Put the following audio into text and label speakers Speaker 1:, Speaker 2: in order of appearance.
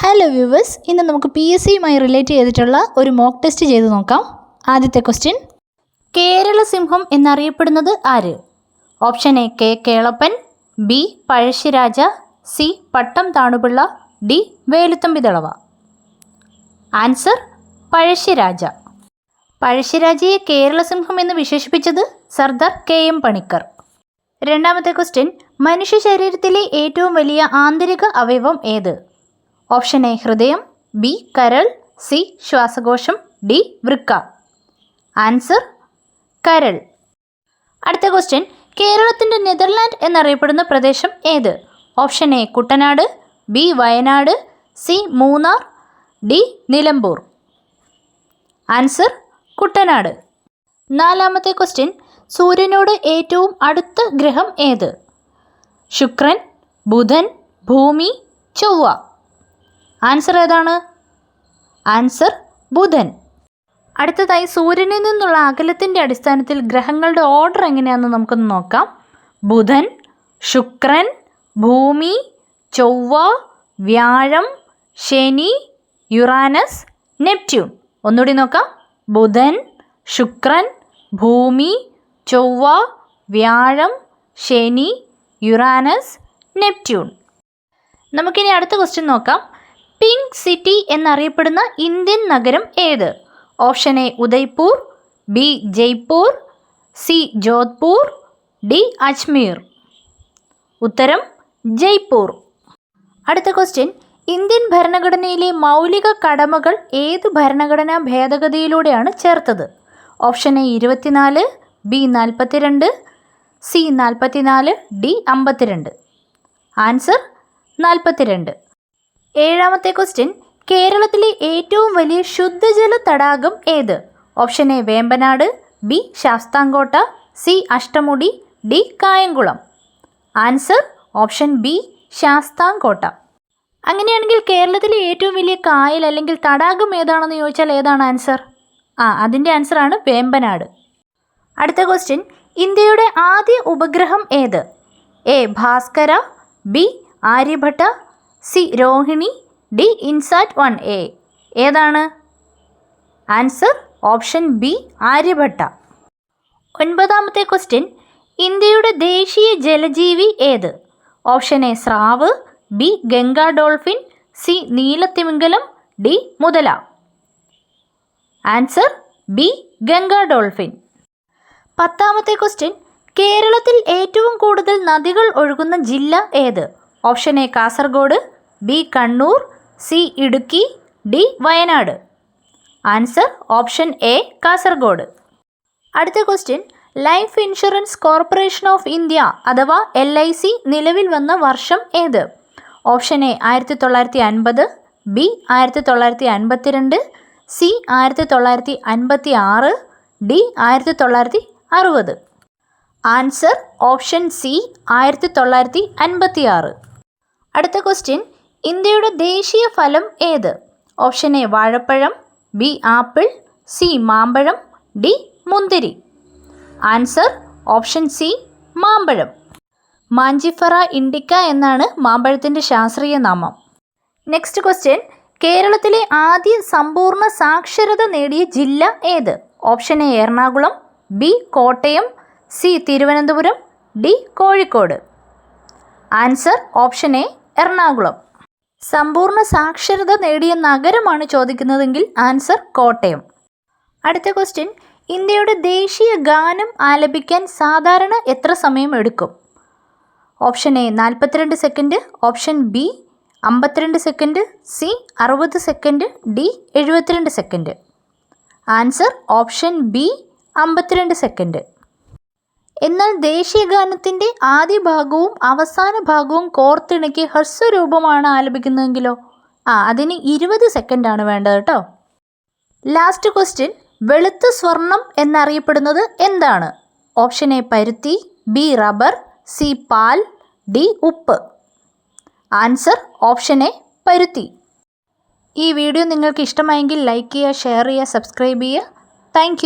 Speaker 1: Hello viewers, ഇന്ന് നമുക്ക് PSCയുമായി relate ചെയ്തിട്ടുള്ള ഒരു മോക്ക് ടെസ്റ്റ് ചെയ്ത് നോക്കാം. ആദ്യത്തെ ക്വസ്റ്റ്യൻ, കേരള സിംഹം എന്നറിയപ്പെടുന്നത് ആര്? Option A K Kelappan, B Pazhassi Raja, C Pattom Thanu Pillai, D Velu Thampi Dalawa. Answer Pazhassi Raja. പഴശ്ശിരാജയെ കേരള സിംഹം എന്ന് വിശേഷിപ്പിച്ചത് സർദാർ KM പണിക്കർ. രണ്ടാമത്തെ ക്വസ്റ്റ്യൻ, മനുഷ്യ ശരീരത്തിലെ ഏറ്റവും വലിയ ആന്തരിക അവയവം ഏത്? ഓപ്ഷൻ എ ഹൃദയം, ബി കരൾ, സി ശ്വാസകോശം, ഡി വൃക്ക. ആൻസർ കരൾ. അടുത്ത ക്വസ്റ്റ്യൻ, കേരളത്തിൻ്റെ നെതർലാൻഡ് എന്നറിയപ്പെടുന്ന പ്രദേശം ഏത്? Option A Kuttanad, B Wayanad, C Munnar, D Nilambur. Answer Kuttanad. നാലാമത്തെ ക്വസ്റ്റ്യൻ, സൂര്യനോട് ഏറ്റവും അടുത്ത ഗ്രഹം ഏത്? ശുക്രൻ, ബുധൻ, ഭൂമി, ചൊവ്വ. ആൻസർ ഏതാണ്? ആൻസർ ബുധൻ. അടുത്തതായി, സൂര്യനിൽ നിന്നുള്ള അകലത്തിൻ്റെ അടിസ്ഥാനത്തിൽ ഗ്രഹങ്ങളുടെ ഓർഡർ എങ്ങനെയാണെന്ന് നമുക്കൊന്ന് നോക്കാം. ബുധൻ, ശുക്രൻ, ഭൂമി, ചൊവ്വ, വ്യാഴം, ശനി, യുറാനസ്, നെപ്റ്റ്യൂൺ. ഒന്നുകൂടി നോക്കാം. ബുധൻ, ശുക്രൻ, ഭൂമി, ചൊവ്വ, വ്യാഴം, ശനി, യുറാനസ്, നെപ്റ്റ്യൂൺ. നമുക്കിനി അടുത്ത ക്വസ്റ്റ്യൻ നോക്കാം. പിങ്ക് സിറ്റി എന്നറിയപ്പെടുന്ന ഇന്ത്യൻ നഗരം ഏത്? Option A Udaipur, B Jaipur, C Jodhpur, D Ajmer. ഉത്തരം ജയ്പൂർ. അടുത്ത ക്വസ്റ്റ്യൻ, ഇന്ത്യൻ ഭരണഘടനയിലെ മൗലിക കടമകൾ ഏത് ഭരണഘടനാ ഭേദഗതിയിലൂടെയാണ് ചേർത്തത്? Option A 24, B 42, C 44, D 52. Answer 42. ഏഴാമത്തെ ക്വസ്റ്റ്യൻ, കേരളത്തിലെ ഏറ്റവും വലിയ ശുദ്ധജല തടാകം ഏത്? Option A Vembanad, B Sasthamcotta, C Ashtamudi, D Kayamkulam. Answer option B Sasthamcotta. അങ്ങനെയാണെങ്കിൽ കേരളത്തിലെ ഏറ്റവും വലിയ കായൽ അല്ലെങ്കിൽ തടാകം ഏതാണെന്ന് ചോദിച്ചാൽ ഏതാണ് ആൻസർ? അതിൻ്റെ ആൻസറാണ് വേമ്പനാട്. അടുത്ത ക്വസ്റ്റ്യൻ, ഇന്ത്യയുടെ ആദ്യ ഉപഗ്രഹം ഏത്? A Bhaskara, B Aryabhata, C Rohini, D INSAT 1A. ഏതാണ്? Answer option B Aryabhata. ഒൻപതാമത്തെ ക്വസ്റ്റ്യൻ, ഇന്ത്യയുടെ ദേശീയ ജലജീവി ഏത്? ഓപ്ഷൻ എ സ്രാവ്, ബി ഗംഗാ ഡോൾഫിൻ, സി നീലത്തിമിംഗലം, ഡി മുതല. Answer B Ganga dolphin. പത്താമത്തെ ക്വസ്റ്റ്യൻ, കേരളത്തിൽ ഏറ്റവും കൂടുതൽ നദികൾ ഒഴുകുന്ന ജില്ല ഏത്? Option A Kasaragod, B Kannur, C Idukki, D Wayanad. Answer option A Kasaragod. അടുത്ത question, Life Insurance Corporation of India അഥവാ LIC നിലവിൽ വന്ന വർഷം ഏത്? Option A 1950, B 1952, C 1956, D 1960. Answer option C 1956. അടുത്ത ക്വസ്റ്റ്യൻ, ഇന്ത്യയുടെ ദേശീയ ഫലം ഏത്? ഓപ്ഷൻ എ വാഴപ്പഴം, ബി ആപ്പിൾ, സി മാമ്പഴം, ഡി മുന്തിരി. ആൻസർ ഓപ്ഷൻ സി മാമ്പഴം. മാഞ്ചിഫറ ഇൻഡിക്ക എന്നാണ് മാമ്പഴത്തിൻ്റെ ശാസ്ത്രീയ നാമം. നെക്സ്റ്റ് ക്വസ്റ്റ്യൻ, കേരളത്തിലെ ആദ്യ സമ്പൂർണ്ണ സാക്ഷരത നേടിയ ജില്ല ഏത്? Option A Ernakulam, B Kottayam, C Thiruvananthapuram, D Kozhikode. Answer option A Ernakulam. സമ്പൂർണ്ണ സാക്ഷരത നേടിയ നഗരമാണ് ചോദിക്കുന്നതെങ്കിൽ ആൻസർ കോട്ടയം. അടുത്ത ക്വസ്റ്റ്യൻ, ഇന്ത്യയുടെ ദേശീയ ഗാനം ആലപിക്കാൻ സാധാരണ എത്ര സമയം എടുക്കും? Option A 42 second, option B 52 second, C 60 second, D 72 second. Answer option B 52 second. എന്നാൽ ദേശീയഗാനത്തിൻ്റെ ആദ്യ ഭാഗവും അവസാന ഭാഗവും കോർത്തിണക്കി ഹ്രസ്വരൂപമാണ് ആലപിക്കുന്നതെങ്കിലോ? അതിന് 20 സെക്കൻഡാണ് വേണ്ടത് കേട്ടോ. ലാസ്റ്റ് ക്വസ്റ്റ്യൻ, വെളുത്ത സ്വർണം എന്നറിയപ്പെടുന്നത് എന്താണ്? ഓപ്ഷൻ എ പരുത്തി, ബി റബ്ബർ, സി പാൽ, ഡി ഉപ്പ്. ആൻസർ ഓപ്ഷൻ എ പരുത്തി. ഈ വീഡിയോ നിങ്ങൾക്ക് ഇഷ്ടമായെങ്കിൽ ലൈക്ക് ചെയ്യുക, ഷെയർ ചെയ്യുക, സബ്സ്ക്രൈബ് ചെയ്യുക. താങ്ക്